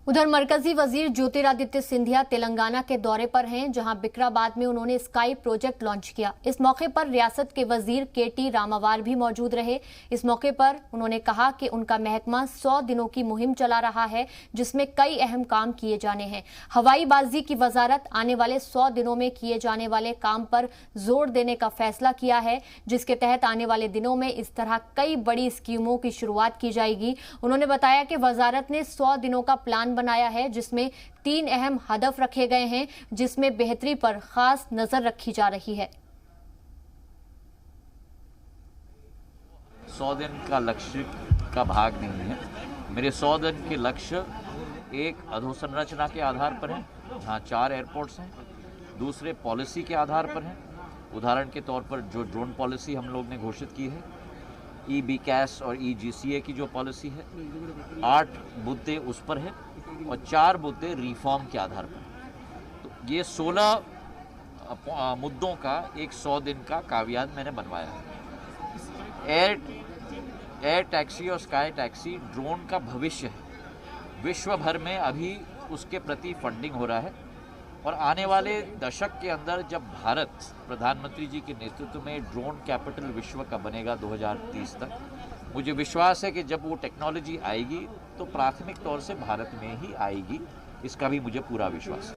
उधर मरकजी वजीर ज्योतिरादित्य सिंधिया तेलंगाना के दौरे पर हैं, जहां बिकराबाद में उन्होंने स्काई प्रोजेक्ट लॉन्च किया। इस मौके पर रियासत के वजीर केटी रामावार भी मौजूद रहे। इस मौके पर उन्होंने कहा कि उनका महकमा 100 दिनों की मुहिम चला रहा है, जिसमें कई अहम काम किए जाने हैं। हवाईबाजी की वजारत आने वाले 100 दिनों में किए जाने वाले काम पर जोर देने का फैसला किया है, जिसके तहत आने वाले दिनों में इस तरह कई बड़ी स्कीमों की शुरुआत की जाएगी। उन्होंने बताया कि वजारत ने 100 दिनों का प्लान बनाया है, जिसमें 3 अहम हदफ रखे गए हैं, जिसमें बेहतरी पर खास नजर रखी जा रही है। 100 दिन का लक्ष्य का भाग नहीं है। मेरे 100 दिन के लक्ष्य एक अधोसंरचना के आधार पर हैं, जहाँ 4 एयरपोर्ट्स हैं। दूसरे पॉलिसी के आधार पर हैं। उदाहरण के तौर पर जो ड्रोन पॉलिसी हम लोग ने घोषित की है, ई-बीकैस और ई-जीसीए की जो पॉलिसी है, 8 मुद्दे उस पर है और 4 मुद्दे रिफॉर्म के आधार पर। तो ये 16 मुद्दों का एक 100 दिन का काव्याद मैंने बनवाया है। एयर टैक्सी और स्काई टैक्सी ड्रोन का भविष्य है। विश्व भर में अभी उसके प्रति फंडिंग हो रहा है और आने वाले दशक के अंदर जब भारत प्रधानमंत्री जी के नेतृत्व में ड्रोन कैपिटल विश्व का बनेगा 2030 तक, मुझे विश्वास है कि जब वो टेक्नोलॉजी आएगी तो प्राथमिक तौर से भारत में ही आएगी। इसका भी मुझे पूरा विश्वास है।